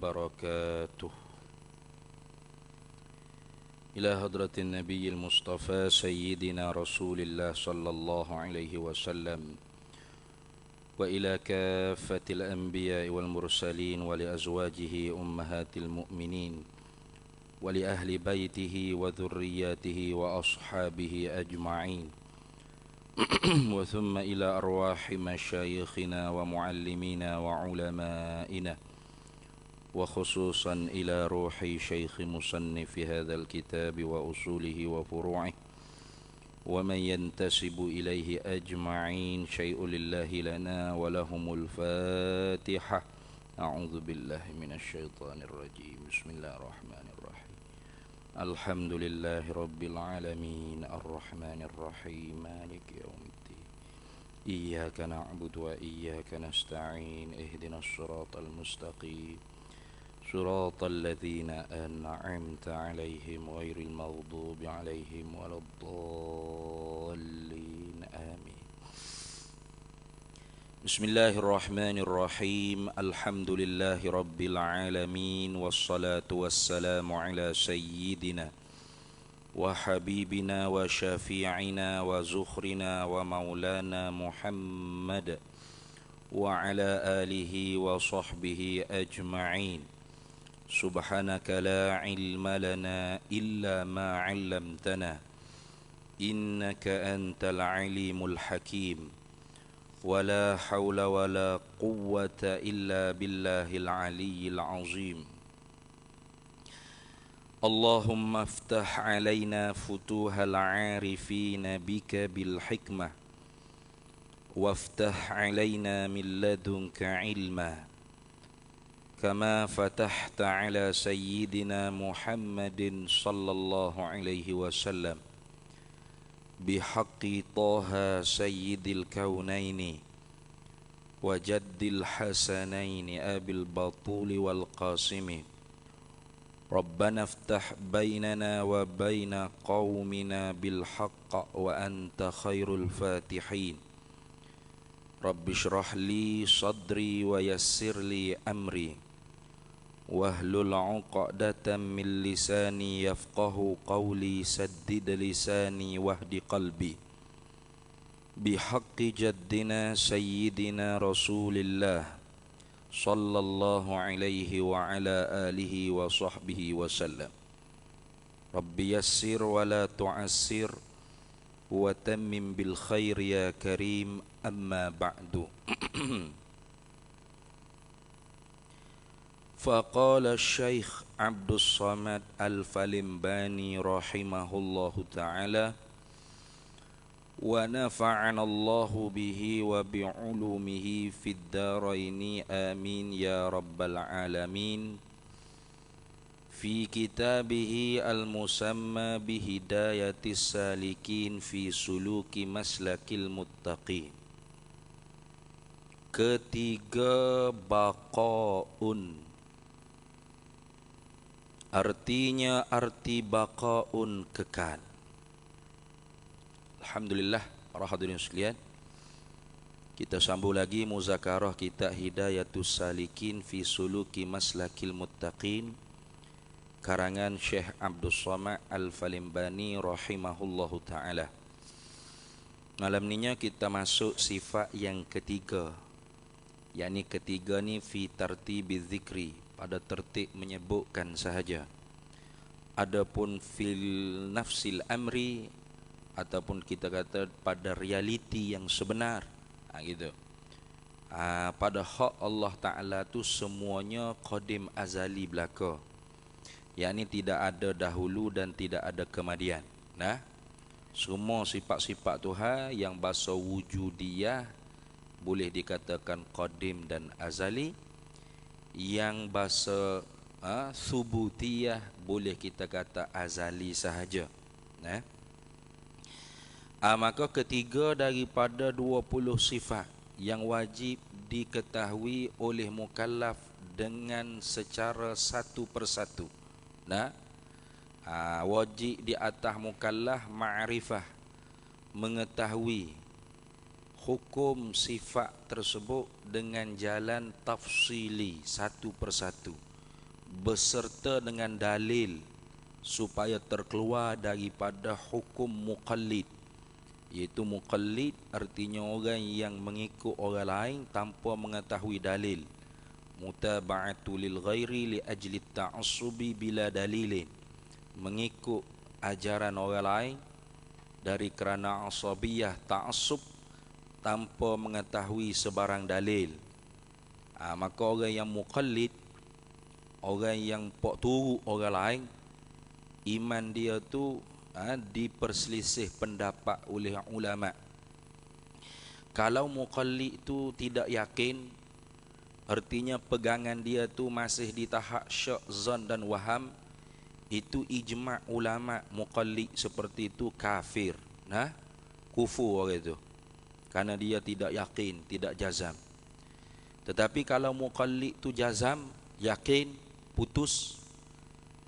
وبركاته. إلى حضرة النبي المصطفى سيدنا رسول الله صلى الله عليه وسلم، وإلى كافة الأنبياء والمرسلين، ولأزواجه أمهات المؤمنين، ولأهل بيته وذرياته وأصحابه أجمعين. وثم إلى أرواح مشايخنا ومعلمينا وعلمائنا، وخصوصا إلى روح شيخ مصنف هذا الكتاب وأصوله وفروعه، ومن ينتسب إليه أجمعين. شيء لله لنا ولهم الفاتحة. أعوذ بالله من الشيطان الرجيم. بسم الله الرحمن الرحيم. الحمد لله رب العالمين الرحمن الرحيم مالك يوم الدين. إياك نعبد وإياك نستعين. اهدنا الصراط المستقيم، صراط الذين أنعمت عليهم غير المغضوب عليهم ولا الضالين آمين. بسم الله الرحمن الرحيم. الحمد لله رب العالمين، والصلاة والسلام على سيدنا وحبيبنا وشفيعنا وزخرنا ومولانا محمد وعلى آله وصحبه أجمعين. سبحانك لا علم لنا إلا ما علمتنا، إنك أنت العليم الحكيم. ولا حول ولا قوة إلا بالله العلي العظيم. اللهم افتح علينا فتوح العارفين بك بالحكمة، وافتح علينا من لدنك علما، كما فتحت على سيدنا محمد صلى الله عليه وسلم، بحق طه سيد الكونين وجد الحسنين أبي البطول والقاسم. ربنا افتح بيننا وبين قومنا بالحق وأنت خير الفاتحين. رب اشرح لي صدري ويسر لي أمري، واحلل عقدة من لساني يفقه قولي. سدد لساني واهد قلبي، بحق جدنا سيدنا رسول الله صلى الله عليه وعلى آله وصحبه وسلم. رب يسر ولا تعسر، وتمم بالخير يا كريم. أما بعد. فقال الشيخ عبد الصمد الفلمباني رحمه الله تعالى: ونفعنا الله به وبعلومه في الدارين آمين يا رب العالمين. في كتابه المسمى بهداية السالكين في سلوك مسلك المتقين. Ketiga, baqaun. Artinya arti baqaun, kekal. Alhamdulillah, para hadirin sekalian, kita sambung lagi muzakarah kita Hidayatus Salikin fi Suluki Maslakil Muttaqin, karangan Syekh Abdus Samad Al-Falimbani rahimahullahu ta'ala. Malam ni kita masuk sifat yang ketiga, yakni ketiga ni fi tartibi zikri, pada tertib menyebutkan sahaja. Adapun fil nafsil amri, ataupun kita kata pada realiti yang sebenar, gitu. Pada hak Allah Ta'ala tu semuanya qadim azali belaka, yakni tidak ada dahulu dan tidak ada kemudian. Semua sifat-sifat Tuhan yang bahasa wujudiyah boleh dikatakan qadim dan azali, yang bahasa subutiyah boleh kita kata azali sahaja. Maka ketiga daripada 20 sifat yang wajib diketahui oleh mukallaf dengan secara satu persatu. Wajib di atas mukallaf ma'rifah, mengetahui hukum sifat tersebut dengan jalan tafsili, satu persatu. beserta dengan dalil supaya terkeluar daripada hukum muqallid. Iaitu muqallid artinya orang yang mengikut orang lain tanpa mengetahui dalil. Mutaba'atu lil ghairi li ajli ta'assubi bila dalilin. Mengikut ajaran orang lain dari kerana asabiyah, ta'assub, tanpa mengetahui sebarang dalil. Maka orang yang muqallid, orang yang pok turu orang lain, iman dia tu diperselisih pendapat oleh ulama. Kalau muqallid tu tidak yakin, artinya pegangan dia tu masih di tahap syak, zan dan waham, itu ijma' ulama muqallid seperti itu kafir. Kufur orang itu, karena dia tidak yakin, tidak jazam. Tetapi kalau muqallid tu jazam, yakin, putus,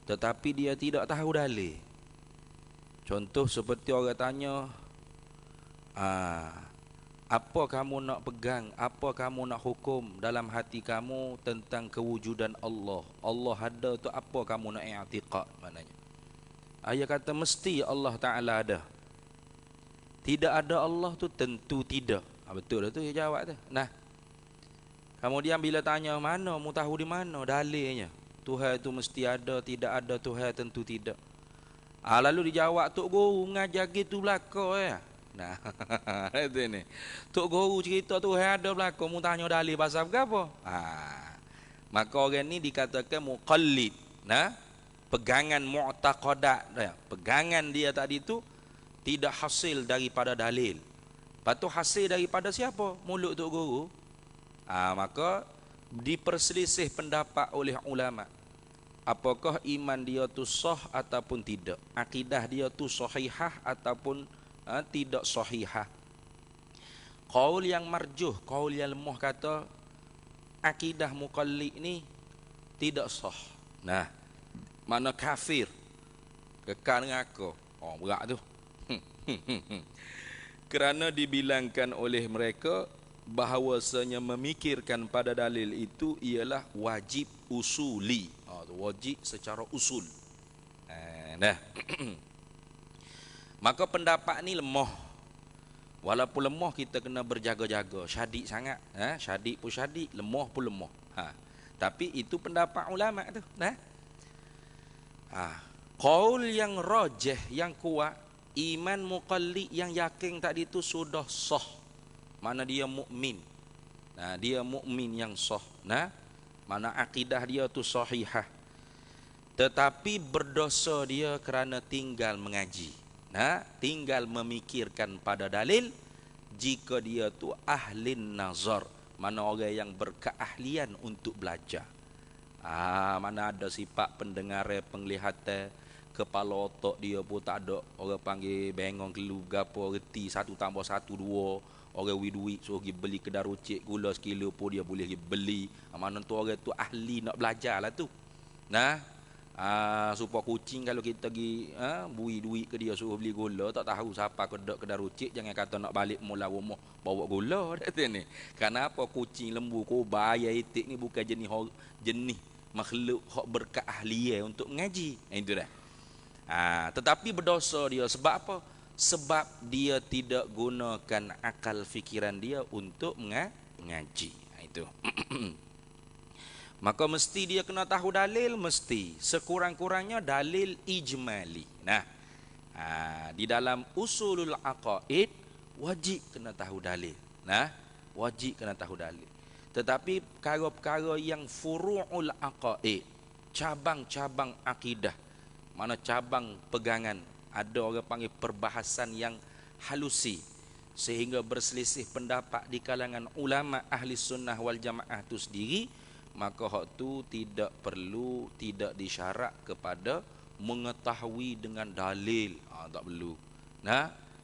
tetapi dia tidak tahu dalil. Contoh seperti orang tanya, apa kamu nak pegang, apa kamu nak hukum dalam hati kamu tentang kewujudan Allah? Allah ada tu apa kamu nak i'tiqad maknanya? Ayah kata mesti Allah Ta'ala ada. Tidak ada Allah tu tentu tidak. Betul lah tu dia jawab tu. Kemudian bila tanya mana, mu tahu di mana dalilnya? Tuhan itu mesti ada, tidak ada Tuhan tentu tidak. Lalu dijawab, Tok Guru mengajar gitu belaka ya. Itu ni. Tok Guru cerita Tuhan ada belaka, mu tanya dalil pasal apa? Maka orang ni dikatakan muqallid. Pegangan mu'taqadat, pegangan dia tadi tu tidak hasil daripada dalil. Lepas tu hasil daripada siapa? Mulut Tok Guru. Maka diperselisih pendapat oleh ulama. Apakah iman dia tu sah ataupun tidak? Akidah dia tu sahihah ataupun tidak sahihah? Qaul yang marjuh, qaul yang lemah kata akidah muqallid ni tidak sah. Mana kafir, kekal neraka. Berat tu. Kerana dibilangkan oleh mereka bahawasanya memikirkan pada dalil itu ialah wajib usuli. Wajib secara usul. Maka pendapat ni lemah. Walaupun lemah, kita kena berjaga-jaga. Syadik sangat. Syadik pun syadik, lemah pun lemah. Tapi itu pendapat ulama tu. Qaul yang rajih, yang kuat, iman muqallid yang yakin tadi tu sudah sah. Mana dia mukmin. Dia mukmin yang sah. Mana akidah dia tu sahihah. Tetapi berdosa dia kerana tinggal mengaji. Tinggal memikirkan pada dalil. Jika dia tu ahlin nazar, mana orang yang berkeahlian untuk belajar. Mana ada sifat pendengar, penglihatan, kepala otak dia pun tak ada. Orang panggil bengong kelu gapo, reti 1 + 1 2. Orang duit suruh pergi beli kedai rucik gula sekilo pun dia boleh pergi beli. Mana tu orang tu ahli nak belajar lah tu. Supaya kucing kalau kita pergi bui duit ke dia suruh beli gula, tak tahu siapa kedai rucik, jangan kata nak balik mula rumah bawa gula ni. Kenapa kucing, lembu, kobra, ayam, itik ni bukan jenis makhluk hak berkeahlian untuk mengaji. Itu dah. Tetapi berdosa dia sebab apa? Sebab dia tidak gunakan akal fikiran dia untuk mengaji. Itu. Maka mesti dia kena tahu dalil, mesti. Sekurang-kurangnya dalil ijmali. Di dalam usulul aqaid wajib kena tahu dalil. Wajib kena tahu dalil. Tetapi perkara-perkara yang furu'ul aqaid, cabang-cabang akidah, mana cabang pegangan, ada orang panggil perbahasan yang halusi, sehingga berselisih pendapat di kalangan ulama ahli sunnah wal jamaah itu sendiri, maka hak tu tidak perlu, tidak disyarat kepada mengetahui dengan dalil. Tak perlu.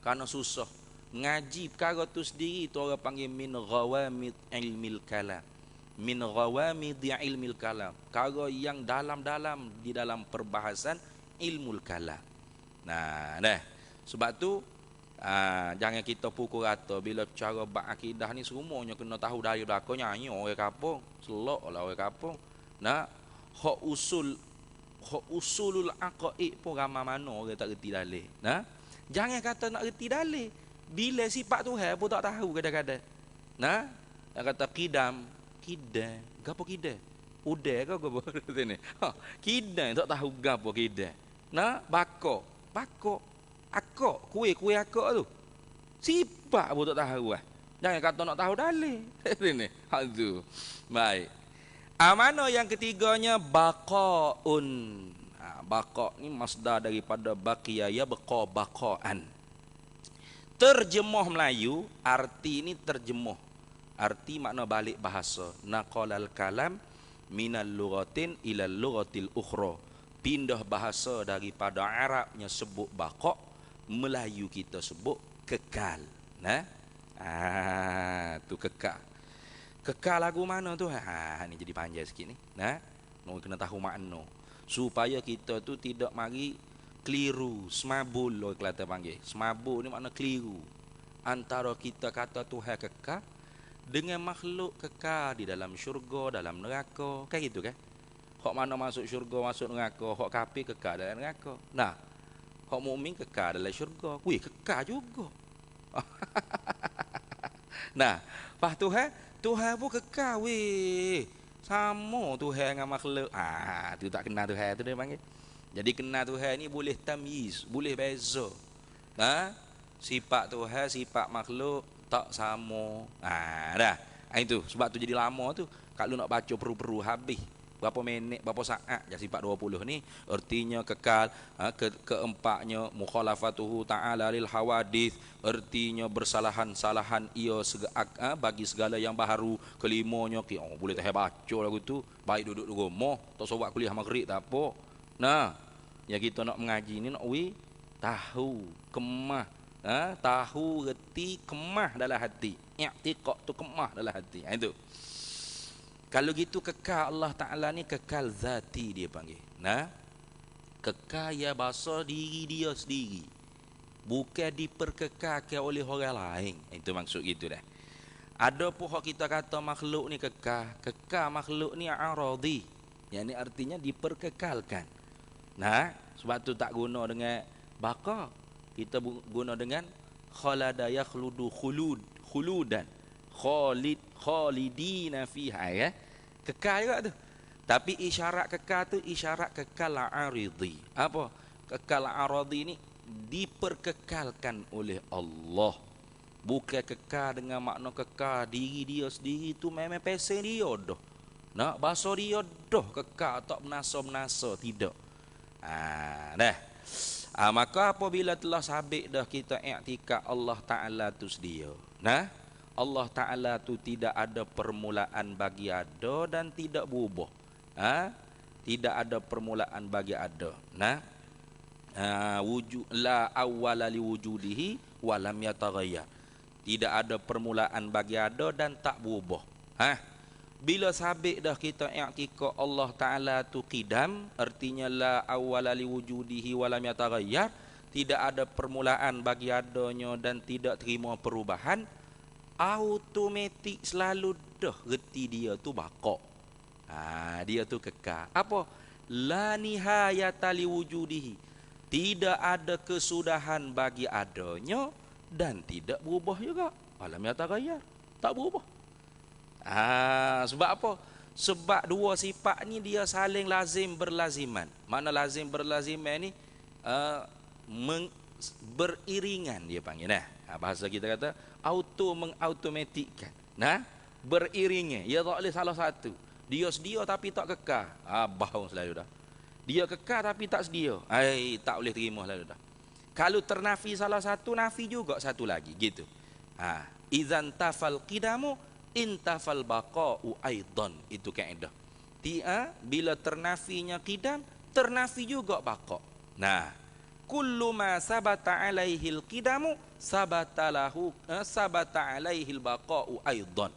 Kerana susah. Ngaji perkara tu sendiri tu orang panggil min ghawamid ilmil kalam. Min ghawamid ilmil kalam. Perkara yang dalam-dalam di dalam perbahasan ilmul kalam. Sebab tu jangan kita pukul rata bila cara berakidah ni semuanya kena tahu dari belakang, nyanyi orang kampung, selok lah orang kampung. hak usulul aqaid pun ramai mana orang tak reti dalil. Nah, jangan kata nak reti dalil. Bila sifat Tuhan pun tak tahu kadang-kadang. Nah, yang kata kidam, gapo kidam? Udai ke gapo sini? Ha, kidam tak tahu gapo kidam. Nah, bako, akok, kuih akok tu. Sifat pun tak tahu ah. Jangan kata nak tahu dalil. Sini. Ha tu. Baik. Mana yang ketiganya baqaun. Baqa ni masdar daripada baqiya ya baqaan. Terjemah Melayu, arti ini terjemah. Arti makna balik bahasa. Naqalal kalam minal lughatin ila lughatil ukhra. Pindah bahasa daripada Arabnya sebut baqa, Melayu kita sebut kekal. Nah. Tu kekal. Kekal lagu mana tu? Ni jadi panjang sikit ni. Nah, nak kena tahu makna supaya kita tu tidak mari keliru, semabul lo Kelantan panggil. Semabul ni makna keliru. Antara kita kata Tuhan kekal dengan makhluk kekal di dalam syurga, dalam neraka. Kan gitu kan? Hak mana masuk syurga, masuk neraka, hak kafir kekal dalam neraka. Nah, hak mukmin kekal dalam syurga. Weh, kekal juga. Nah, pas Tuhan pun kekal weh. Sama Tuhan dengan makhluk. Tu tak kenal Tuhan tu dia panggil. Jadi kenal Tuhan ni boleh tamyiz, boleh beza. Sifat Tuhan, sifat makhluk tak sama. Dah. Itu sebab tu jadi lama tu kalau nak baca peru-peru habis berapa minit, berapa saat ya sifat 20 ni artinya kekal. Keempatnya mukhalafatuhu ta'ala lil hawadith, artinya bersalahan-salahan ia bagi segala yang baharu. Kelimanya boleh tak baca lagu tu, baik duduk di rumah, tak sobat kuliah maghrib tak apa. Nah, ya kita nak mengaji ni nak tahu kemah, tahu reti kemah dalam hati. I'tiqad tu kemah dalam hati. Itu. Kalau gitu kekal Allah Ta'ala ni kekal zati dia panggil. Nah, kekal ya bahasa diri dia sendiri. Bukan diperkekalkan oleh orang lain. Itu maksud gitu dah. Ada pun kita kata makhluk ni kekal. Kekal makhluk ni aradi. Yang ni artinya diperkekalkan. Nah, sebab tu tak guna dengan baqa. Kita guna dengan khalada yakhludu khuludan. Khalidina fiha ya. Kekal juga tu. Tapi isyarat kekal tu isyarat kekal aridi. Apa? Kekal aridi ni diperkekalkan oleh Allah. Bukan kekal dengan makna kekal diri dia sendiri tu memang pesen dia dah. Nak bahasa dia dah kekal tak menasa-menasa tidak. Dah. Maka apabila telah sabit dah kita i'tikad Allah Ta'ala tu sedia. Nah, Allah Ta'ala tu tidak ada permulaan bagi ada dan tidak berubah. Tidak ada permulaan bagi ada. Nah, wujud la awwala li wujudihi wa lam yataghayyar. Tidak ada permulaan bagi ada dan tak berubah. Bila sabit dah kita i'tikad Allah Ta'ala tu qidam, artinya la awwala li wujudihi wa lam yataghayyar, tidak ada permulaan bagi adanya dan tidak terima perubahan, automatik selalu dah reti dia tu baqa. Dia tu kekal. Apa? La nihayata li wujudihi. Tidak ada kesudahan bagi adanya dan tidak berubah juga. Alam yataghayyar. Tak berubah. Sebab apa? Sebab dua sifat ni dia saling lazim berlaziman. Mana lazim berlaziman ni beriringan dia panggil. Bahasa kita kata mengautomatikkan. Nah, beriringnya. Ia tak boleh salah satu. Dia sedia tapi tak kekal. Bau selalu dah. Dia kekal tapi tak sedia. Tak boleh terima selalu dah. Kalau ternafi salah satu, nafi juga satu lagi. Gitu. Idzan tafal qidamu intafal baqa'u aidan. Itu kaedah. Bila ternafinya qidam, ternafi juga baqa'. Nah, kullu ma sabata alaihil qidamu sabata alaihil baqa'u aidan.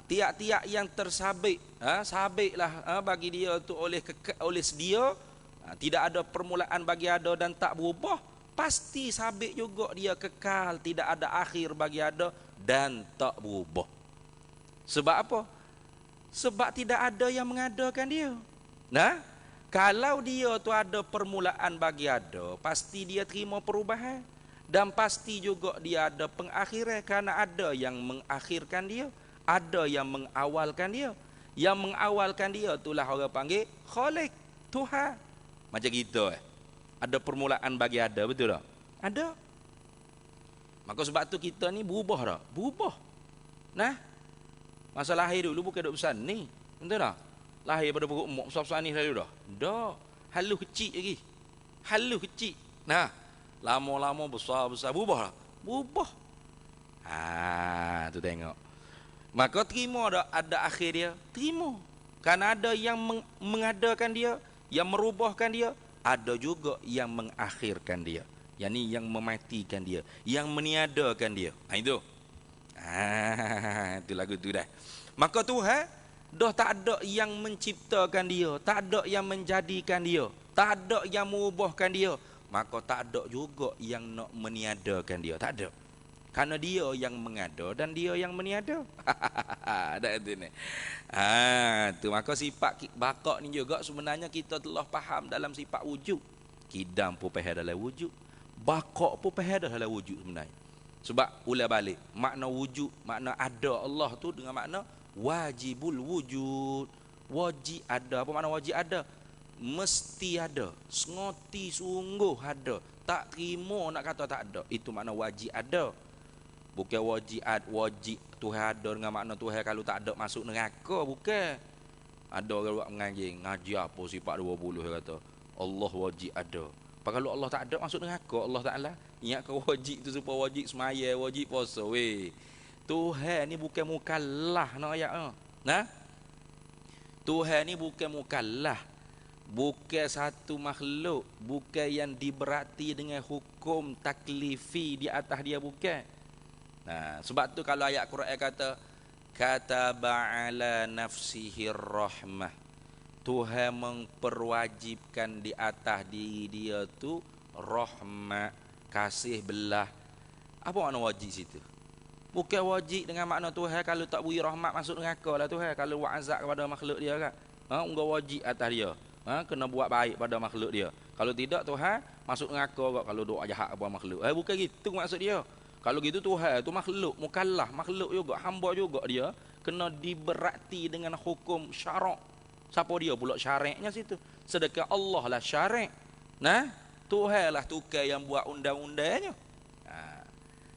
Tiap-tiap yang tersabit, sabitlah bagi dia tu oleh sedia, tidak ada permulaan bagi ada dan tak berubah, pasti sabit juga dia kekal, tidak ada akhir bagi ada dan tak berubah. Sebab apa? Sebab tidak ada yang mengadakan dia. Nah, kalau dia tu ada permulaan bagi ada, pasti dia terima perubahan. Dan pasti juga dia ada pengakhiran, kerana ada yang mengakhirkan dia, ada yang mengawalkan dia. Yang mengawalkan dia itulah orang panggil Khalik, Tuhan. Macam gitu Ada permulaan bagi ada, betul tak? Ada. Maka sebab tu kita ni berubah tak? Berubah. Nah, masa lahir dulu bukan duk besar ni. Betul tak? Lahir pada perut mak besar-besar ni selalu dah. Dah. Halus kecil lagi. Halus kecil. Nah, lama-lama besar-besar berubah tak? Berubah. Tu tengok. Maka terima tak ada akhir dia? Terima. Kerana ada yang mengadakan dia, yang merubahkan dia, ada juga yang mengakhirkan dia. Yang ni yang mematikan dia, yang meniadakan dia. Itu. Itu lagu tu dah. Maka Tuhan dah tak ada yang menciptakan dia, tak ada yang menjadikan dia, tak ada yang mengubahkan dia. Maka tak ada juga yang nak meniadakan dia. Tak ada. Karena dia yang mengada dan dia yang meniada. Ada itu ni. Tu maka sifat bakak ni juga sebenarnya kita telah faham dalam sifat wujud. Kidam pun faham dalam wujud. Bakak pun faham dalam wujud sebenarnya. Sebab ulah balik makna wujud, makna ada Allah tu dengan makna wajibul wujud. Wajib ada. Apa makna wajib ada? Mesti ada. Sengoti sungguh ada. Tak terima nak kata tak ada. Itu makna wajib ada. Bukan wajib Tuhan ada dengan makna Tuhan kalau tak ada masuk neraka. Bukan. Ada orang buat ngaji apa sifat 20 dia kata Allah wajib ada. Kalau Allah tak ada masuk neraka Allah Ta'ala. Ingatkan wajib tu supaya wajib semaya, wajib puasa. Tuhan ni bukan mukallaf nak ayat. Nah, Tuhan ni bukan mukallaf. Bukan satu makhluk. Bukan yang diberati dengan hukum taklifi di atas dia, bukan. Nah, sebab tu kalau ayat Quran kata kataba ala nafsihi rahmah, Tuhan memperwajibkan di atas diri dia tu rahmah, kasih belah. Apa makna wajib situ? Bukan wajib dengan makna Tuhan kalau tak beri rahmat masuk neraka lah Tuhan. Kalau buat azab kepada makhluk dia kan. Enggak wajib atas dia. Kena buat baik pada makhluk dia. Kalau tidak Tuhan masuk neraka juga kalau doa jahat kepada makhluk. Bukan gitu maksud dia. Kalau gitu Tuhan tu makhluk, mukallaf, makhluk juga, hamba juga dia kena diberati dengan hukum syarak. Siapa dia pula syaraknya situ? Sedangkan Allah lah syarak. Nah, Tuhan lah tukar yang buat undang-undangnya.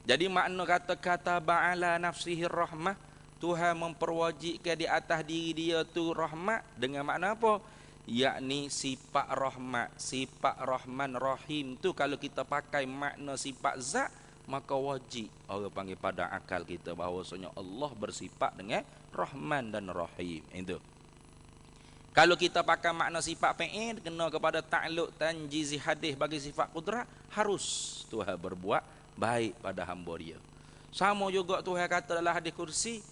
Jadi makna kata-kata ba'ala nafsihi rahmah, Tuhan memperwajibkan di atas diri dia tu rahmat dengan makna apa? Yakni sifat rahmat, sifat rahman rahim tu kalau kita pakai makna sifat zat, maka wajib orang panggil pada akal kita bahawasanya Allah bersifat dengan Rahman dan Rahim. Itu. Kalau kita pakai makna sifat fi'il kena kepada ta'alluq tanjizi hadis bagi sifat qudrat, harus Tuhan berbuat baik pada hamba dia. Sama juga Tuhan kata dalam hadis kursi,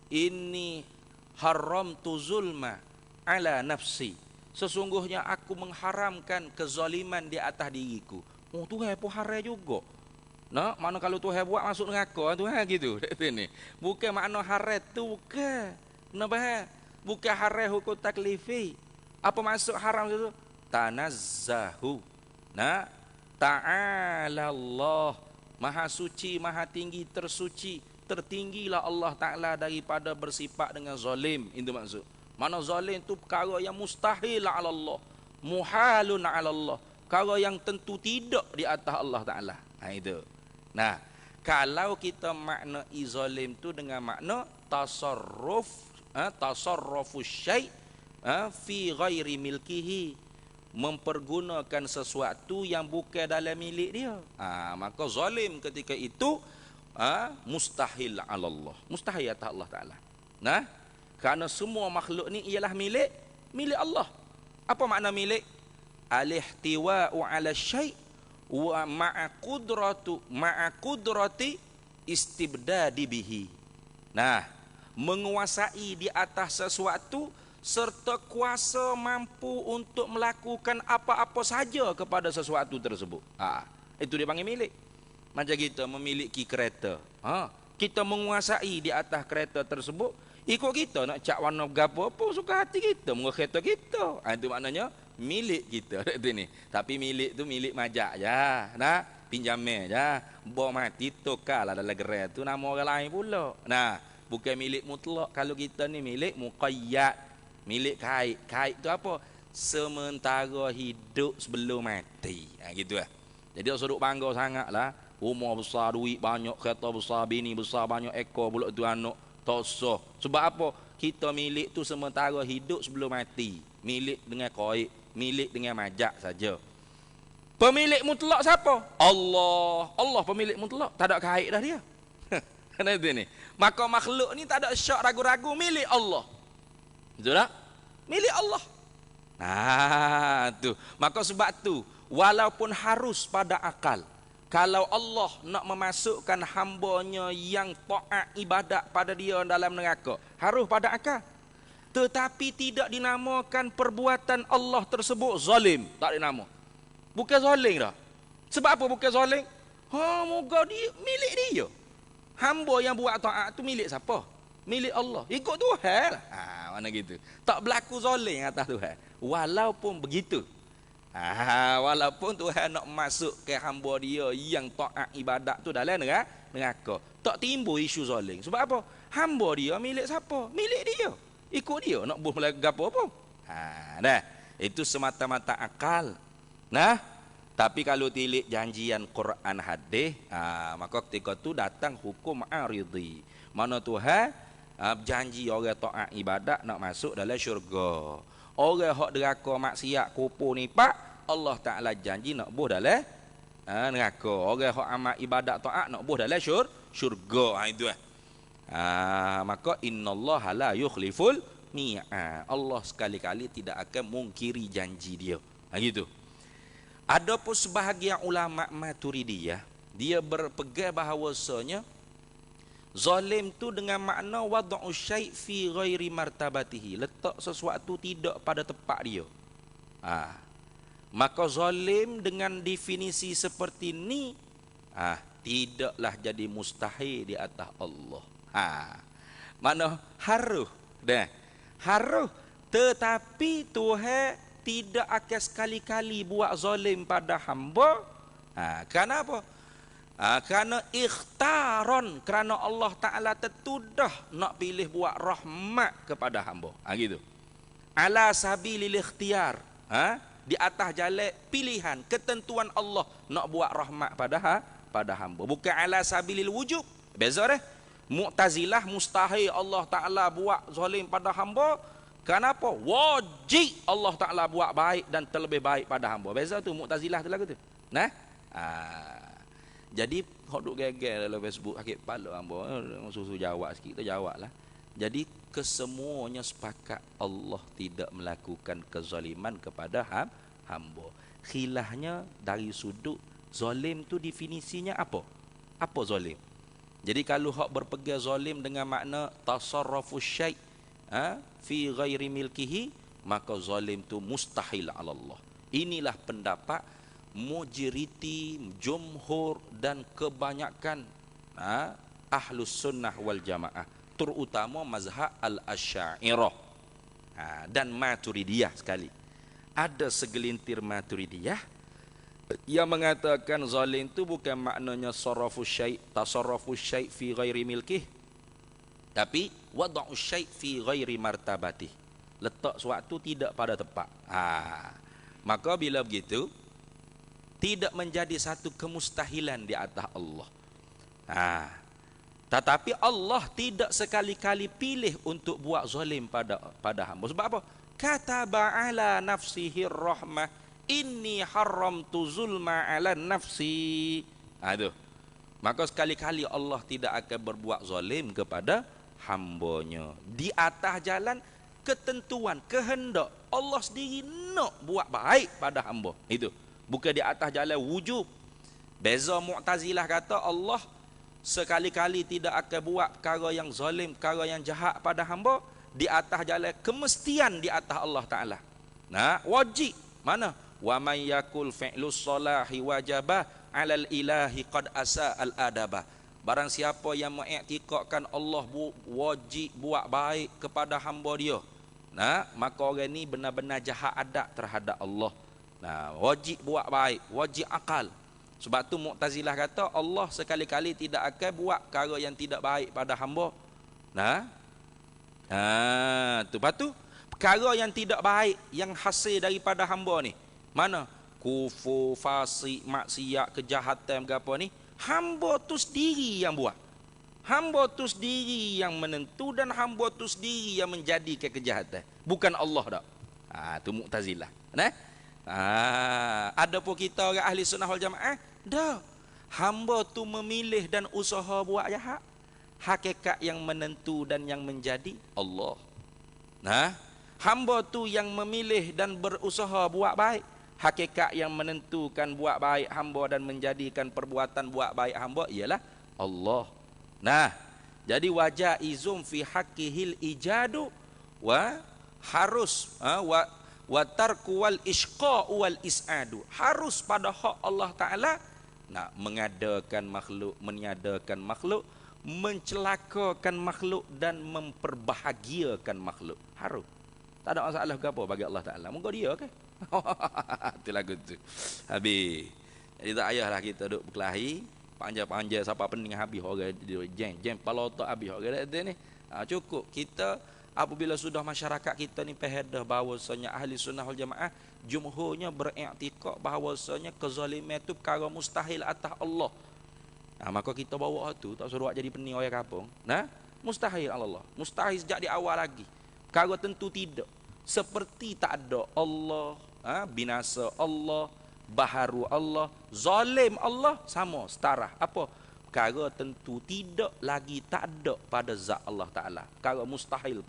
inni haramtu zulma ala nafsi. Sesungguhnya aku mengharamkan kezaliman di atas diriku. Tuhan pun haram juga. Nah, makna kalau Tuhan buat masuk neraka Tuhan gitu. Ni. Bukan makna haram tu bukan. Kenapa? Bukan haram hukum taklifi. Apa maksud haram itu? Tanazzahu. Nah, ta'ala Allah. Maha suci, maha tinggi, tersuci. Tertinggilah Allah Ta'ala daripada bersifat dengan zalim. Itu maksud. Mana zalim tu perkara yang mustahil ala Allah. Muhalun ala Allah. Perkara yang tentu tidak di atas Allah Ta'ala. Itu. Nah, kalau kita makna izalim tu dengan makna tasarruf, tasarrufus syai' fi ghairi milkihi, mempergunakan sesuatu yang bukan dalam milik dia. Maka zalim ketika itu mustahil ala Allah. Mustahil atas Allah Taala. Nah, kerana semua makhluk ni ialah milik Allah. Apa makna milik? Al-ihtiwa'u 'ala syai' wa ma'a qudrati istibdadi bihi. Nah, menguasai di atas sesuatu serta kuasa mampu untuk melakukan apa-apa saja kepada sesuatu tersebut. Itu dia panggil milik. Macam kita memiliki kereta. Kita menguasai di atas kereta tersebut Ikut kita nak cak warna gapo pun suka hati kita, muka kereta kita. Itu maknanya milik kita tu ni. Tapi milik tu milik majak je. Nah, pinjamnya je. Bawa mati tokalah dalam gerai tu nama orang lain pula. Nah, bukan milik mutlak. Kalau kita ni milik muqayyad, milik kait. Kait tu apa? Sementara hidup sebelum mati. Gitu lah. Jadi tak suruh bangga sangatlah. Rumah besar, duit banyak, kereta besar, bini besar, banyak ekor pula tu anak. Tak sah. Sebab apa? Kita milik tu sementara hidup sebelum mati. Milik dengan koik, milik dengan majak saja. Pemilik mutlak siapa? Allah. Allah pemilik mutlak. Tak ada kait dah dia. Kena itu ni. Maka makhluk ni tak ada syak ragu-ragu milik Allah. Betul tak? Milik Allah. Nah, tu. Maka sebab tu, walaupun harus pada akal, kalau Allah nak memasukkan hambanya yang taat ibadat pada dia dalam neraka, harus pada akal. Tetapi tidak dinamakan perbuatan Allah tersebut zalim. Tak dinama. Bukan zalim dah. Sebab apa bukan zalim? Moga dia milik dia. Hamba yang buat taat tu milik siapa? Milik Allah. Ikut Tuhan lah. Mana gitu. Tak berlaku zalim atas Tuhan. Walaupun begitu. Walaupun Tuhan nak masuk ke hamba dia yang taat ibadat tu dalam neraka, tak timbul isu zalim. Sebab apa? Hamba dia milik siapa? Milik dia. Ikut dia nak buat gapo apa? Dah. Itu semata-mata akal. Nah, tapi kalau tilik janjian Quran hadis, maka ketika tu datang hukum aridhi. Mana Tuhan janji orang taat ibadat nak masuk dalam syurga. Orang hak deraka maksiat kupu ni pak, Allah Ta'ala janji nak buh dalam neraka. Orang hak amal ibadat taat nak buh dalam syurga. Itu lah. Maka innallaha la yukhliful mi'ad. Allah sekali-kali tidak akan mungkiri janji dia. Gitu. Adapun sebahagian ulama Maturidiyah, dia berpegang bahawasanya zalim tu dengan makna wad'u syai' fi ghairi martabatihi, letak sesuatu tidak pada tempat dia. Maka zalim dengan definisi seperti ni tidaklah jadi mustahil di atas Allah. Mana harus dah. Harus, tetapi Tuhan tidak akan sekali-kali buat zalim pada hamba. Kenapa? Kerana ikhtaron, kerana Allah Ta'ala tertudah nak pilih buat rahmat kepada hamba. Gitu. Ala sabilil ikhtiar. Di atas jalan pilihan, ketentuan Allah nak buat rahmat pada hamba. Bukan ala sabilil wujub. Beza dah. Mu'tazilah mustahil Allah Ta'ala buat zalim pada hamba. Kenapa? Wajib Allah Ta'ala buat baik dan terlebih baik pada hamba. Beza tu Mu'tazilah tu lagu tu. Nah? Jadi hok duk geger dalam Facebook sakit kepala hamba. Susu jawab sikit kita jawablah. Jadi kesemuanya sepakat Allah tidak melakukan kezaliman kepada hamba. Khilafnya dari sudut zalim tu definisinya apa? Apa zalim? Jadi kalau hak berpegang zalim dengan makna tasarrufus syai' fi ghairi milkihi, maka zalim tu mustahil ala Allah. Inilah pendapat majoriti, jumhur dan kebanyakan ahlus sunnah wal jamaah, terutama mazhab al-Asy'ariyah dan Maturidiyah sekali. Ada segelintir Maturidiyah yang mengatakan zalim itu bukan maknanya tasarrufus syai' fi ghairi milkih, tapi wad'u syai' fi ghairi martabatih, letak sesuatu tidak pada tempat. Maka bila begitu tidak menjadi satu kemustahilan di atas Allah. Tetapi Allah tidak sekali-kali pilih untuk buat zalim pada hamba. Sebab apa? Kataba ala nafsihi rahmah, inni haramtu zulma ala nafsi. Itu. Maka sekali-kali Allah tidak akan berbuat zalim kepada hambanya. Di atas jalan ketentuan, kehendak Allah sendiri nak buat baik pada hamba. Itu. Bukan di atas jalan wujub. Beza Mu'tazilah kata Allah sekali-kali tidak akan buat perkara yang zalim, perkara yang jahat pada hamba. Di atas jalan kemestian di atas Allah Ta'ala. Wajib. Mana? Wa man yakul fi'lus salahi wajabah alal ilahi qad asa al adabah. Barang siapa yang mengiktikadkan Allah wajib buat baik kepada hamba dia, nah, maka orang ni benar-benar jahat adab terhadap Allah. Nah, wajib buat baik, wajib akal. Sebab tu Mu'tazilah kata Allah sekali-kali tidak akan buat perkara yang tidak baik pada hamba. Nah, tu patu perkara yang tidak baik yang hasil daripada hamba ni. Mana? Kufur, fasik, maksiat, kejahatan apa ni? Hamba tu sendiri yang buat. Hamba tu sendiri yang menentu dan hamba tu sendiri yang menjadi kejahatan. Bukan Allah dak. Tu Mu'tazilah. Nah? Ada pun kita orang ahli sunnah wal jamaah, dak. Hamba tu memilih dan usaha buat jahat. Hakikat yang menentu dan yang menjadi Allah. Nah, hamba tu yang memilih dan berusaha buat baik. Hakikat yang menentukan buat baik hamba dan menjadikan perbuatan buat baik hamba ialah Allah. Nah, jadi wajah izum fi haqqihil ijadu wa harus wa tarku wal isqa wal is'adu. Harus pada hak Allah Taala nak mengadakan makhluk, meniadakan makhluk, mencelakakan makhluk dan memperbahagiakan makhluk. Harus. Tak ada masalah ke apa bagi Allah Taala. Moga dia ke? Itu lagu tu. Habis. Jadi tak payahlah kita duk berkelahi, panjang-panjang siapa pening habis orang jeng kepala otak habis orang ni. Cukup kita apabila sudah masyarakat kita ni fahadah bahawasanya ahli sunnah wal jamaah jumhurnya beriktikad bahawasanya kezaliman itu perkara mustahil atas Allah. Maka kita bawa tu tak suruh jadi pening orang kampung. Nah, mustahil Allah. Mustahil sejak di awal lagi. Perkara tentu tidak. Seperti tak ada Allah, binasa Allah, baharu Allah, zalim Allah, sama, setara. Apa? Perkara tentu tidak lagi tak ada pada zat Allah Ta'ala. Perkara mustahil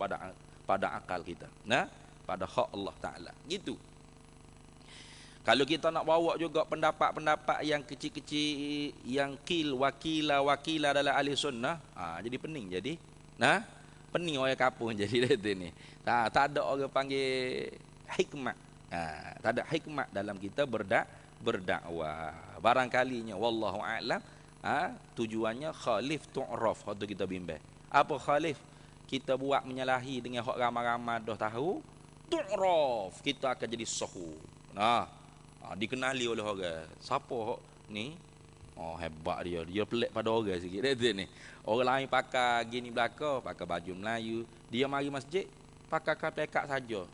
pada akal kita. Nah, pada hak Allah Ta'ala. Gitu. Kalau kita nak bawa juga pendapat-pendapat yang kecil-kecil, yang wakila dalam ahli sunnah, jadi pening jadi. Nah, pening orang kampung jadi dia ni. Tak ada orang panggil hikmat. Tak ada hikmat dalam kita berdakwah. Barangkalinya wallahu a'lam, tujuannya khalif tu'raf, waktu kita bimbang. Apa khalif? Kita buat menyalahi dengan hak ramai-ramai dah tahu, tu'raf, kita akan jadi sahu. Dikenali oleh orang. Siapa hak ni? Hebat dia pelik pada orang sikit dia ni. Orang lain pakai gini belaka, pakai baju Melayu, dia mari masjid pakai kaplekak saja.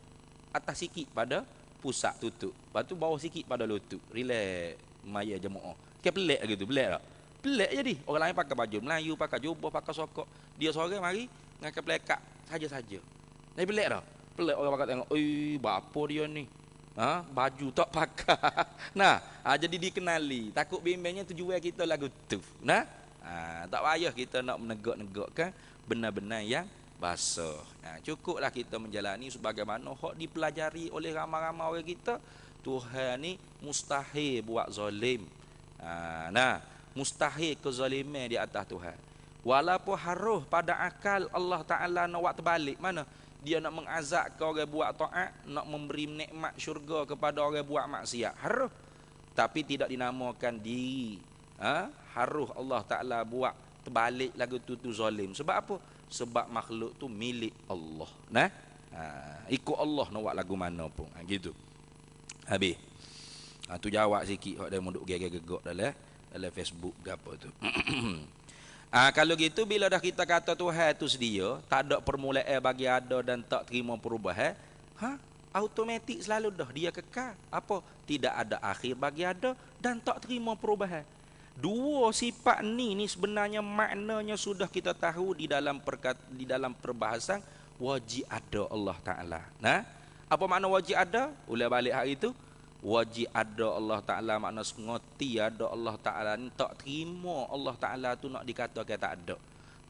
Atas sikit pada pusat tutup. Lepas tu bawah sikit pada lutut. Relax maya jemaah. Pelik gitu, pelik tak? Pelik jadi. Orang lain pakai baju Melayu, pakai jubah, pakai sokok. Dia seorang mari dengan kaplekak saja-saja. Ni pelik tak? Pelik orang pakai tengok, bapa dia ni. Baju tak pakai. Jadi dikenali. Takut bimbangnya tujuan kita lagu tu. Tak payah kita nak menegak-negakkan benar-benar yang basah. Cukuplah kita menjalani sebagaimana hak dipelajari oleh ramai-ramai orang kita. Tuhan ni mustahil buat zalim. Mustahil kezaliman di atas Tuhan. Walaupun harus pada akal Allah Ta'ala nak buat terbalik. Mana? Dia nak mengazab ke orang buat taat, nak memberi nikmat syurga kepada orang buat maksiat. Harus. Tapi tidak dinamakan diri. Harus Allah Ta'ala buat terbalik lagu tu zalim. Sebab apa? Sebab makhluk tu milik Allah. Ikut Allah nak buat lagu mana pun. Gitu. Habis. Tu jawab sikit hak dia munduk gegak-gegak dalam Facebook ke apa tu. Kalau gitu bila dah kita kata Tuhan tu sedia, tak ada permulaan bagi ada dan tak terima perubahan, automatik selalu dah dia kekal. Apa? Tidak ada akhir bagi ada dan tak terima perubahan. Dua sifat ni sebenarnya maknanya sudah kita tahu di dalam perbahasan wajib ada Allah Ta'ala. Apa makna wajib ada? Ulah balik hari itu. Wajib ada Allah Ta'ala makna ngoti ada Allah Ta'ala ni, tak terima Allah Ta'ala tu nak dikatakan tak ada.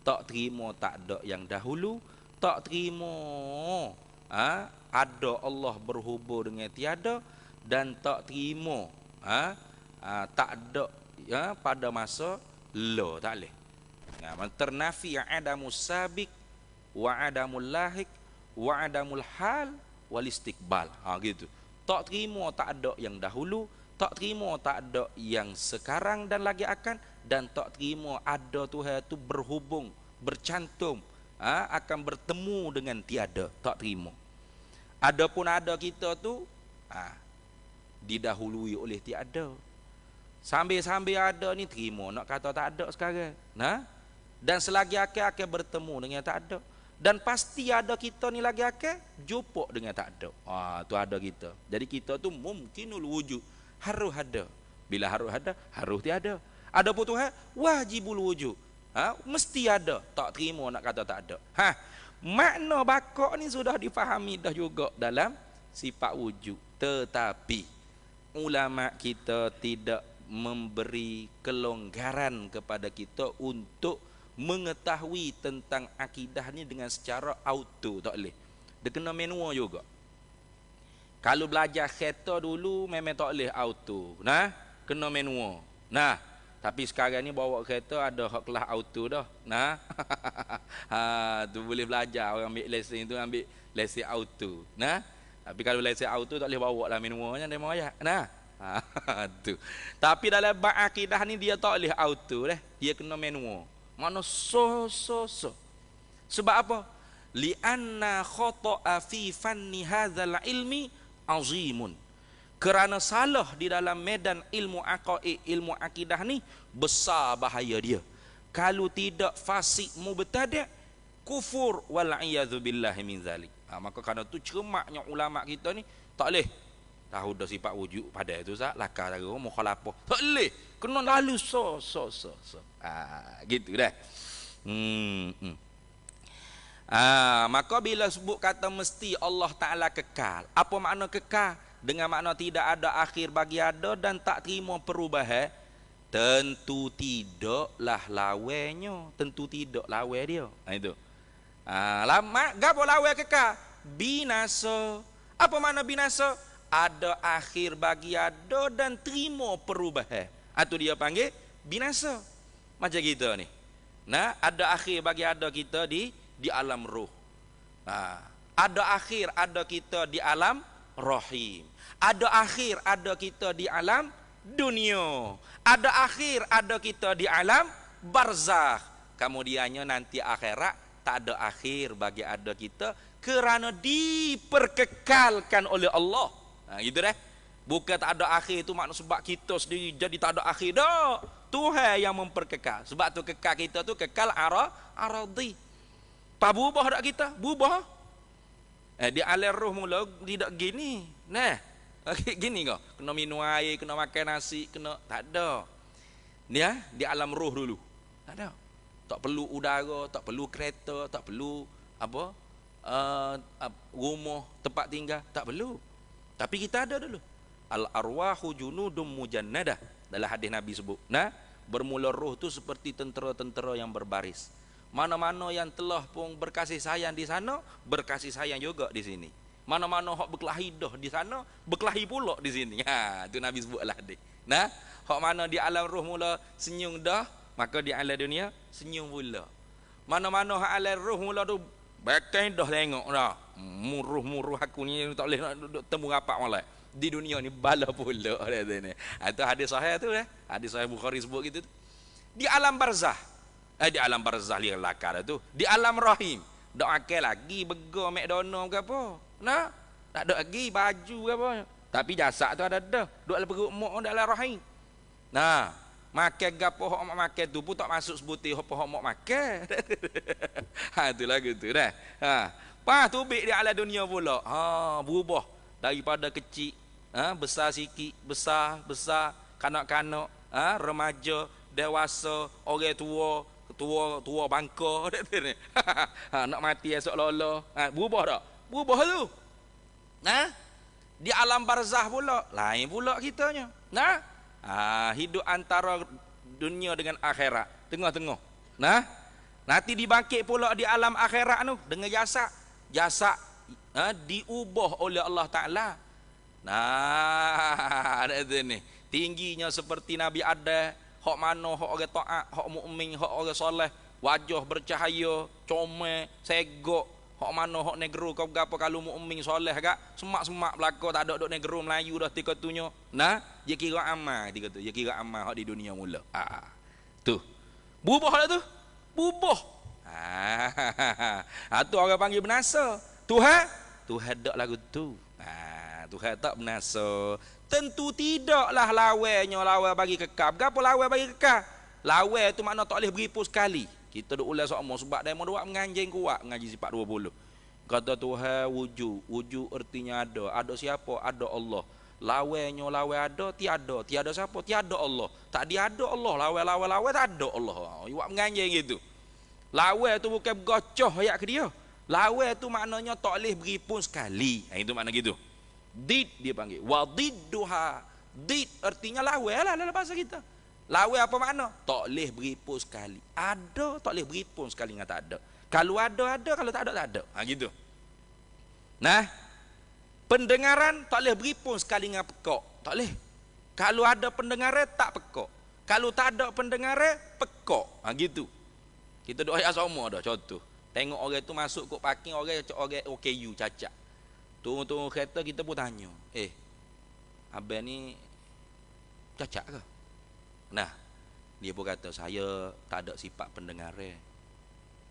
Tak terima tak ada yang dahulu, tak terima ada Allah berhubung dengan tiada, dan tak terima tak ada pada masa tak boleh. Ternafi adamus sabiq wa adamul lahik wa adamul hal wal istiqbal. Gitu. Tak terima tak ada yang dahulu, Tak terima tak ada yang sekarang dan lagi akan, dan tak terima ada Tuhan tu berhubung, bercantum, akan bertemu dengan tiada. Tak terima. Adapun ada kita tu didahului oleh tiada. Sambil-sambil ada ni terima, nak kata tak ada sekarang. Dan selagi akan bertemu dengan tak ada. Dan pasti ada kita ni lagi akan jumpa dengan tak ada. Tu ada kita. Jadi kita tu mungkinul wujud, harus ada. Bila harus ada, harus tiada. Ada pun Tuhan wajibul wujud. Mesti ada. Tak terima nak kata tak ada. Makna bakok ni sudah difahami dah juga dalam sifat wujud. Tetapi ulama kita tidak memberi kelonggaran kepada kita untuk mengetahui tentang akidah ni dengan secara auto. Tak boleh. Dia kena manual juga. Kalau belajar kereta dulu memang tak boleh auto. Kena manual. Tapi sekarang ni bawa kereta ada hak kelas auto dah. Tu boleh belajar. Orang ambil lesen tu ambil lesen auto. Tapi kalau lesen auto tak boleh bawa lah manualnya, dia mau ayat. Tu. Tapi dalam bab akidah ni dia tak boleh auto dah. Dia kena manual. Mana so. Sebab apa? Li'anna khata'a fi fanni hadzal ilmi azimun. Kerana salah di dalam medan ilmu aqaid, ilmu akidah ni besar bahaya dia. Kalau tidak fasik mubtadi', kufur wal iyadzu billahi min zalik. Maka kerana tu cermaknya ulama kita ni tak boleh tahu dah sifat wujud pada itu lakar cara mukhalafah. Tak boleh. Kena lalu so. Gitu dah. Maka bila sebut kata mesti Allah Taala kekal. Apa makna kekal? Dengan makna tidak ada akhir bagi ada dan tak terima perubahan. Tentu tidaklah lawanya, tentu tidak lawa dia. Itu. Lama gapo lawa kekal? Binasa. Apa makna binasa? Ada akhir bagi ada dan terima perubahan. Itu dia panggil binasa. Macam kita ni. Ada akhir bagi ada kita di alam ruh. Ada akhir ada kita di alam rahim. Ada akhir ada kita di alam dunia. Ada akhir ada kita di alam barzakh. Kemudiannya nanti akhirat tak ada akhir bagi ada kita kerana diperkekalkan oleh Allah. Gitu dah. Bukan tak ada akhir itu makna sebab kita sendiri jadi tak ada akhir dah. Tuhan yang memperkekal. Sebab tu kekal kita tu kekal aradi. Pak berubah tak kita? Berubah. Di alam roh mula tidak gini. Gini kau. Kena minum air, kena makan nasi, kena tak ada. Dia di alam roh dulu. Tak ada. Tak perlu udara, tak perlu kereta, tak perlu apa? Rumah, tempat tinggal, tak perlu. Tapi kita ada dulu. Al arwahu junudum mujannadah. Dalam hadis Nabi sebut. Bermula roh tu seperti tentera-tentera yang berbaris. Mana-mana yang telah pun berkasih sayang di sana, berkasih sayang juga di sini. Mana-mana hak berkelahi dah di sana, berkelahi pula di sini. Tu Nabi sebutlah hadis. Hak mana di alam roh mula senyum dah, maka di alam dunia senyum pula. Mana-mana hak alam roh mula tu bakai dah tengok dah. Muruh aku ni tak boleh nak duduk temu rapat malam. Di dunia ni bala pula dia ni. Itu hadis sahih tu Hadis sahih Bukhari sebut gitu tu. Di alam barzah. Di alam barzah lihat lakar tu. Di alam rahim. Dak akal lagi burger McDonald ke apa. Tak ada lagi baju ke apa. Tapi jasad tu ada dah. Duk dalam perut mak dalam rahim. Makan gapo hok mak makan tu pun tak masuk sebutir apa hok mak makan. Itulah gitu dah. Pas tu bik di alam dunia pula. Berubah daripada kecil, besar sikit, besar, kanak-kanak, remaja, dewasa, orang tua bangka. Nak mati esok lola. Berubah tak? Berubah tu. Di alam barzah pula, lain pula kitanya. Hidup antara dunia dengan akhirat, tengah-tengah. Nanti dibangkit pula di alam akhirat tu dengan jasad diubah oleh Allah Ta'ala. Ada ni. Tingginya seperti Nabi Adam, hak mana hak orang taat, hak mukmin, hak orang soleh, wajah bercahaya, comel, segok, Hok mana hok negro kau gapo kalau mukmin soleh gak semak-semak belaka tak ada dok negro Melayu dah tika tunyo. Nah, dia kira amal dia kata. Dia kira amal hok di dunia mula. Tu. Bubuh dah tu. Bubuh. Tu orang panggil binasa. Tuhan dak lagu tu. Tuhan tak binasa. Tentu tidaklah lawan bagi kekal. Gapo lawan bagi kekal? Lawan tu makna tak boleh beripu sekali. Kita duk ulas sama sebab demo duk menganjing kuat ngaji sifat 20. Kata Tuhan wujud artinya ada siapa? Ada Allah. Lawannya lawan ada, tiada siapa? Tiada Allah. Tak dia ada Allah, lawan tak ada Allah. Iwak menganjing gitu. Lawan tu bukan gocoh ayat ke dia. Lawan tu maknanya tak boleh beri pun sekali. Itu makna gitu. Did dia panggil. Wa didduha. Did artinya lawan lah dalam bahasa kita. Lawan apa makna? Tak boleh beri pun sekali. Ada, tak boleh beri pun sekali dengan tak ada. Kalau ada, kalau tak ada, tak ada. Gitu. Nah, pendengaran tak boleh beri pun sekali dengan pekok. Tak boleh. Kalau ada pendengaran, tak pekok. Kalau tak ada pendengaran, pekok. Gitu. Kita doa ayat sama dah, contoh. Tengok orang tu masuk kok parking, orang OKU cacat. Tunggu kereta kita pun tanya. Abang ni cacat ke? Nah, dia pun kata saya tak ada sifat pendengaran.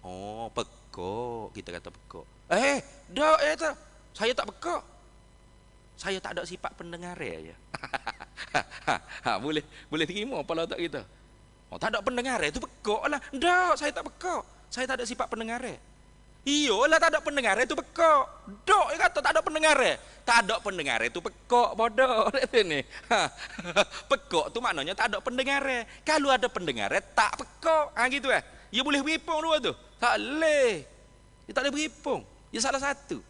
Oh, pekok. Kita kata pekok. Tak. Saya tak pekok. Saya tak ada sifat pendengaran je. Boleh terima pala tak kita. Oh, tak ada pendengaran itu pekok lah. Tak, saya tak pekok. Saya tak ada sifat pendengaran. Iyalah tak ada pendengaran itu pekok. Dok dia kata tak ada pendengaran. Tak ada pendengaran itu pekok bodoh ni. Pekok tu maknanya tak ada pendengaran. Kalau ada pendengaran tak pekok. Gitu dia boleh beripung dua tu. Tak boleh. Dia tak boleh beripung. Dia salah satu.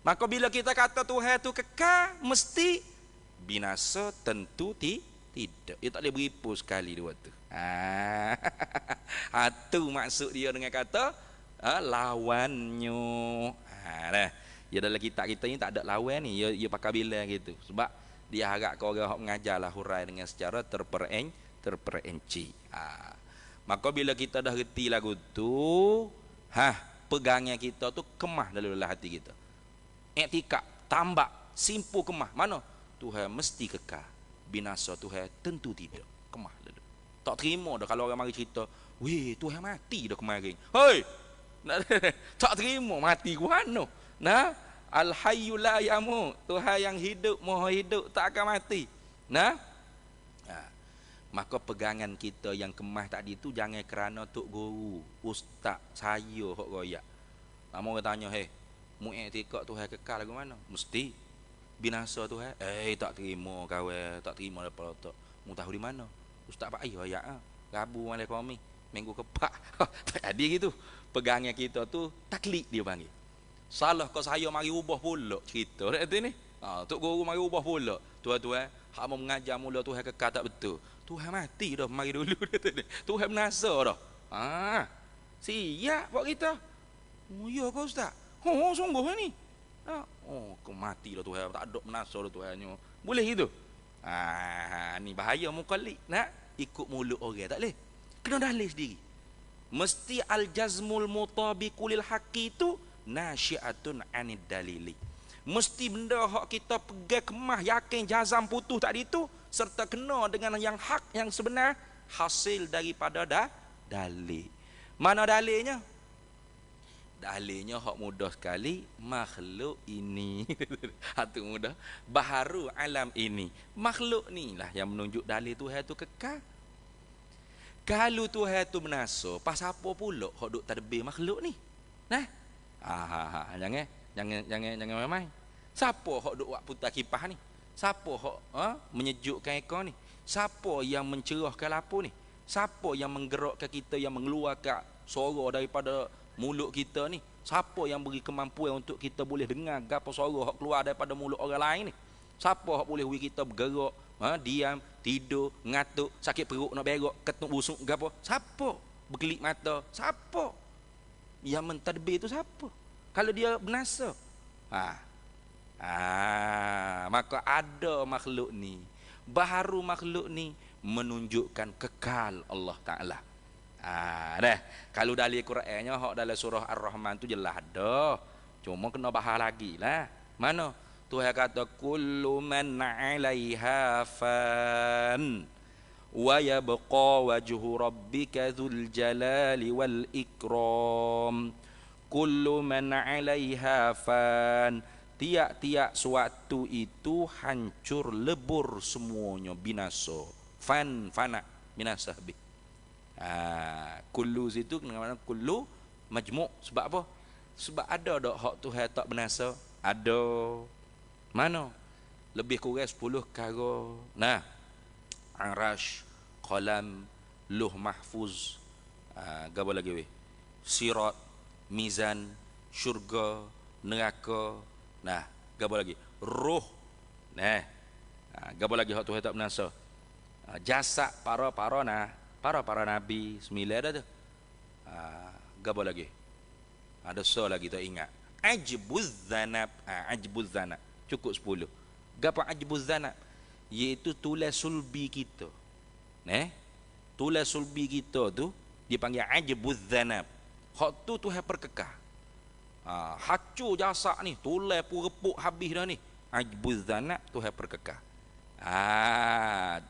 Maka bila kita kata Tuhan tu kekal, mesti binasa tentu tidak. Dia tak boleh beripung sekali dua tu. Tu maksud dia dengan kata lawannya. Ya dalam kitab kita ni tak ada lawan ni. Dia pakai bilang gitu. Sebab dia harap kau orang mengajarlah hurai dengan secara terperinci. Maka bila kita dah reti lagu tu, pegangnya kita tu kemah dalam hati kita. Iktikad, tambak, simpu kemah. Mana? Tuhan mesti kekal. Binasa Tuhan tentu tidak. Kemah dulu. Tak terima dah kalau orang mari cerita, "Weh, Tuhan mati dah kemarin." Hoi. Tak terima mati ku mana? Nah, Al-Hayyu la yamut. Tuhan yang hidup, Maha hidup, tak akan mati. Nah. Maka pegangan kita yang kemah tadi tu jangan kerana tok guru, ustaz, saya hok royak. Lama orang tanya, mu iktikad Tuhan kekal lagu mana? Mesti binasa Tuhan. Tak terima kawan, tak terima daripada otak. Mu tahu di mana? Ustaz Pak Ai royak Rabu malam kami, minggu kepak. Tak ada gitu. Pegangan kita tu taklid dia panggil. Salah kau saya mari ubah pula cerita dak ni. Tok guru mari ubah pula. Tuan-tuan, hak mau mengajar mula Tuhan kekal tak betul. Tuhan mati dah mari dulu Tuhan binasa dah. Siap buat kita. Oh ya kau ustaz. Oh sungguh ni. Kau mati dah Tuhan, tak ada binasa dah Tuhannya. Boleh gitu. Ni bahaya mukallid. Nak ikut mulut orang tak boleh. Kena dalil sendiri. Mesti al-jazmul mutabiqul haqqi itu nasyiatun anid dalili. Mesti benda hak kita pegang kemah yakin jazam putus tadi itu serta kena dengan yang hak yang sebenar hasil daripada dalil. Mana dalilnya? Dalilnya hak mudah sekali, makhluk ini. Hatu mudah. Baharu alam ini. Makhluk ni lah yang menunjuk dalil Tuhan tu kekal. Kalau Tuhan tu binasa, pas apa pula hak duk tadbir makhluk ni? Nah. Jangan main-main. Siapa hak duk buat putar kipas ni? Siapa hak menyejukkan ekor ni? Siapa yang mencerahkan lampu ni? Siapa yang menggerakkan kita, yang mengeluarkan suara daripada mulut kita ni? Siapa yang beri kemampuan untuk kita boleh dengar gapo suara hak keluar daripada mulut orang lain ni? Siapa hak boleh beri kita bergerak, diam, tidur, ngatuk, sakit perut nak berak, ketuk busuk gapo? Siapa? Berkelip mata. Siapa? Yang mentadbir tu siapa? Kalau dia binasa. Maka ada makhluk ni. Baharu makhluk ni menunjukkan kekal Allah Ta'ala. Dah. Kalau dalam Qurannya hak dalam surah Ar-Rahman tu jelas dah. Cuma kena bahas lagi lah. Mana? Tuhan kata kullu man 'alaiha fan wa yabqa wajhu rabbika dzul jalali wal ikram. Kullu man 'alaiha fan. Tiap-tiap suatu itu hancur lebur semuanya, binasa. Fana, binasa habis. Kullu situ kena mana kullu majmu'. Sebab apa? Sebab ada dak hak Tuhan tak binasa? Ada. Mana? Lebih kurang 10 perkara. Nah, Arash, Qalam, Luh Mahfuz, apa lagi weh? Sirat, Mizan, syurga, neraka. Nah, apa lagi? Ruh. Nah, apa lagi hak Tuhan tak binasa? Jasad para nabi 9 dah tu. Apa lagi? Ada lagi tak ingat. Ajbuz zanab. Cukup 10. Gapo ajbuz zanab? Iaitu tulas sulbi kita. Tulas sulbi kita tu dipanggil ajbuz zanab. Hak tu Tuhan perkekah. Hancur jasad ni, tulas pun repuk habis dah ni. Ajbuz zanab Tuhan perkekah.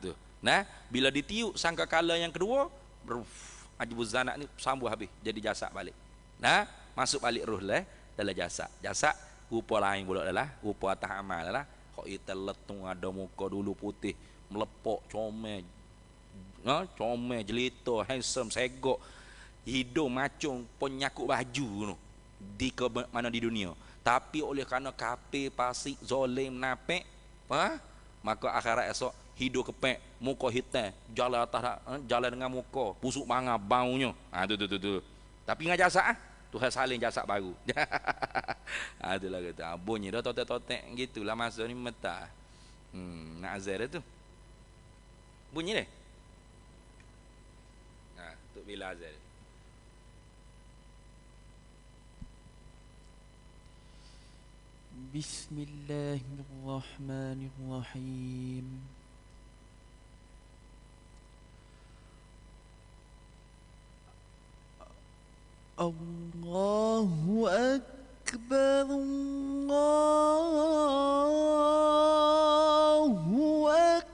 Tu. Nah, bila ditiup sangkakala yang kedua, ajbuz zanab ni sambung habis jadi jasad balik. Nah, masuk balik roh lah dalam jasad. Jasad rupa lain pula adalah rupa atas amal adalah hak kita letung ada muka dulu putih, melepok, comel. Comel, jelita, handsome, segok. Hidung macung penyakut baju tu. Di ke mana di dunia. Tapi oleh kerana kafir, fasik, zalim, munafik, maka akhirat esok hidup kepek, muka hitam, jalan dengan muka, busuk manga baunya. Tu. Tapi dengan jasad Tuhan salin jasad baru. Itulah kata. Bunyi dah totek-totek gitulah masa ni mentah. Nak azar tu. Bunyi dia. Tu bila azar. Bismillahirrahmanirrahim. Allahu Akbar, Allahu Akbar.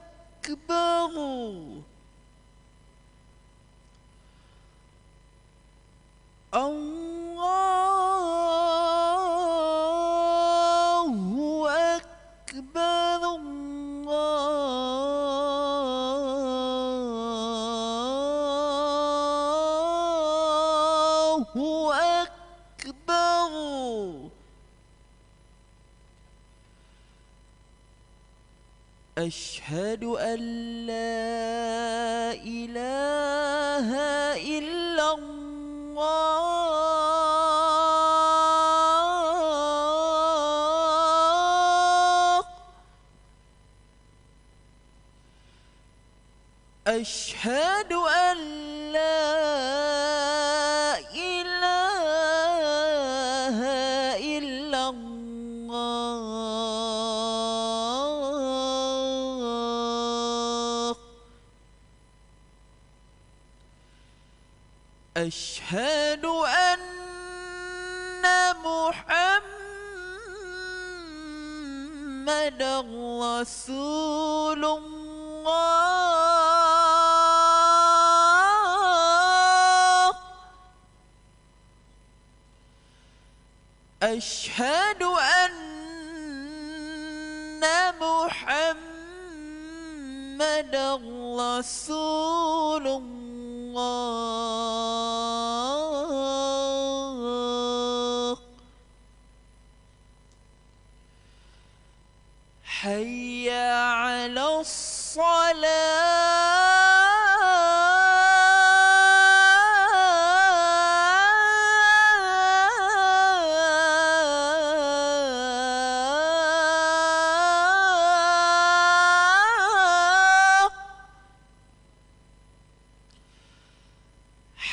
Allahu Akbar, Allahu Akbar. Asyhadu an la ilaha illallah. Asyhadu an la ilaha illallah. Asyhadu anna Muhammadar Rasulullah. Asyhadu anna Muhammadar Rasulullah. Hayya 'alas salah.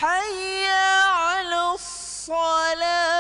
Hayya 'alas salah.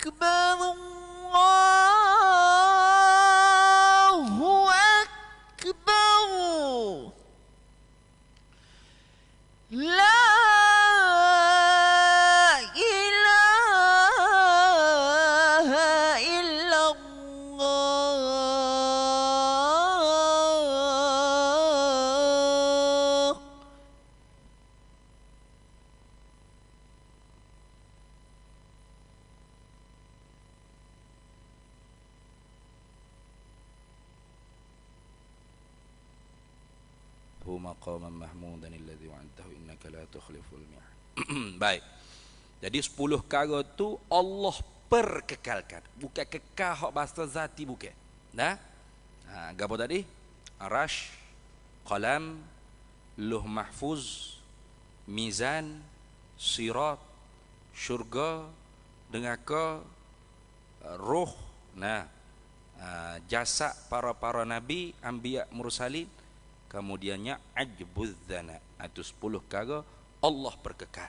أكبر الله أكبر لا إله إلا الله hu maqaman mahmudan alladhi wa'adtahu innaka la tukhliful mi'ad. Baik. Jadi 10 perkara tu Allah perkekalkan. Bukan kekal hak bahasa zati bukan. Nah. Gapo tadi? Arash, qalam, luh mahfuz, mizan, sirat, syurga, neraka, roh. Nah. Jasad para nabi, anbiya, mursalin. Kemudiannya ajbuz dzana. Itu 10 perkara Allah perkekal.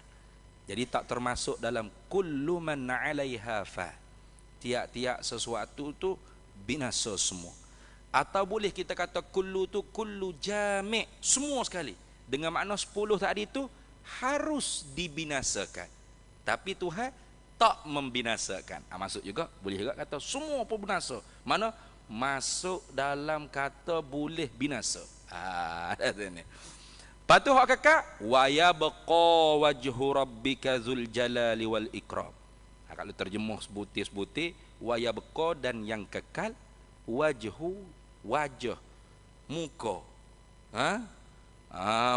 Jadi tak termasuk dalam kullu man 'alaiha fa. Tiap-tiap sesuatu tu binasa semua. Atau boleh kita kata kullu tu kullu jami', semua sekali. Dengan makna 10 tadi tu harus dibinasakan. Tapi Tuhan tak membinasakan. Maksud juga boleh juga kata semua pun binasa. Mana masuk dalam kata boleh binasa. Ada sini. Patuh hak kakak wa yabqa wajhu rabbika dzul jalali wal ikram. Kalau terjemah sebutir-sebutir wa yabqa dan yang kekal wajah muka.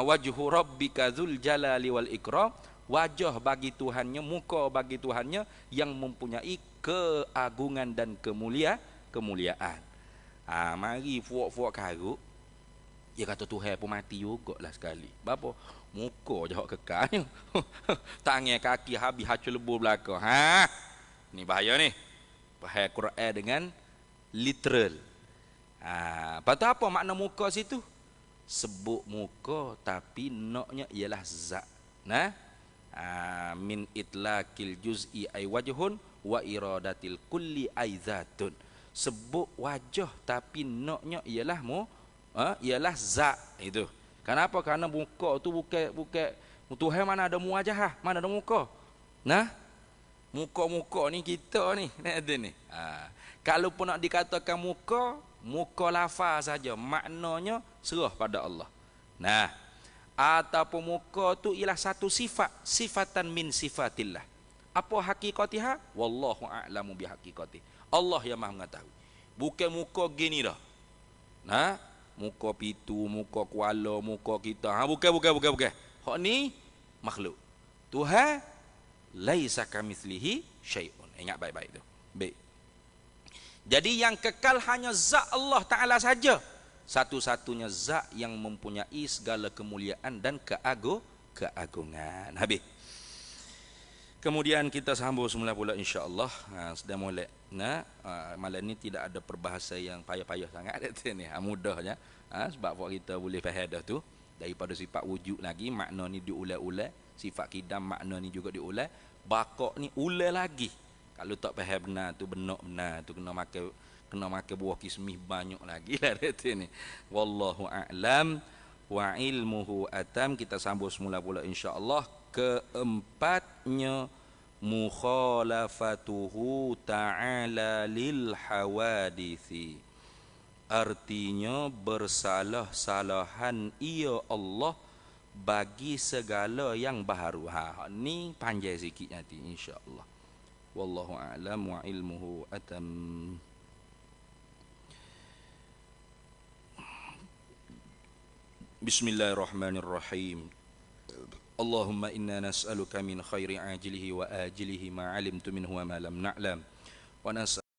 Wajhu rabbika dzul jalali wal ikram, wajah bagi Tuhannya, muka bagi Tuhannya yang mempunyai keagungan dan kemuliaan. Mari fuak-fuak karut. Dia kata Tuhan pun mati jugalah sekali. Bapa? Muka je hak kekalnya. Tangan kaki habis hacul lebu belakang. Ni bahaya ni. Bahaya Quran dengan literal. Lepas tu apa makna muka situ? Sebut muka tapi naknya ialah zat. Nah. Min itlaqil juz'i ay wajhun wa iradatil kulli ay zatun. Sebut wajah tapi naknya ialah ialah zat itu. Kenapa? Karena muka tu bukan Tuhan mana ada wajah, mana ada muka. Nah, muka-muka ni kita ni, ada ni. Kalau pun nak dikatakan muka lafaz saja, maknanya serah pada Allah. Nah, ataupun muka tu ialah satu sifatan min sifatillah. Apa hakikatnya? Wallahu a'lamu bihaqikatih. Allah yang Maha mengetahui. Bukan muka gini dah. Nah, muka pitu, muka kuala, muka kita. Bukan. Hak ni makhluk. Tuhan laisa kamitslihi syai'un. Ingat baik-baik tu. Baik. Jadi yang kekal hanya zat Allah Taala saja. Satu-satunya zat yang mempunyai segala kemuliaan dan keagungan. Habis. Kemudian kita sambung semula pula insya-Allah. Sudah mulai. Malam ni tidak ada perbahasa yang payah-payah sangat ni. Mudahnya. Sebab kita boleh faham dah tu. Daripada sifat wujud lagi, makna ni diulang-ulang. Sifat kidam, makna ni juga diulang. Bakok ni ulang lagi. Kalau tak faham benar tu, benar tu kena makan buah kismis banyak lagi lah ni. Wallahu a'lam wa ilmuhu atam. Kita sambung semula pula insya-Allah. Keempatnya mukhalafatuhu ta'ala lil hawadithi. Artinya bersalah-salahan ia Allah bagi segala yang baharu. Ni panjang sikit nanti insya-Allah. Wallahu a'lam wa ilmuhu atam. Bismillahirrahmanirrahim. Allahumma inna nas'aluka min khairi ajilihi wa ajilihi ma 'alimtu minhu wa ma lam na'lam. Wa nas'aluka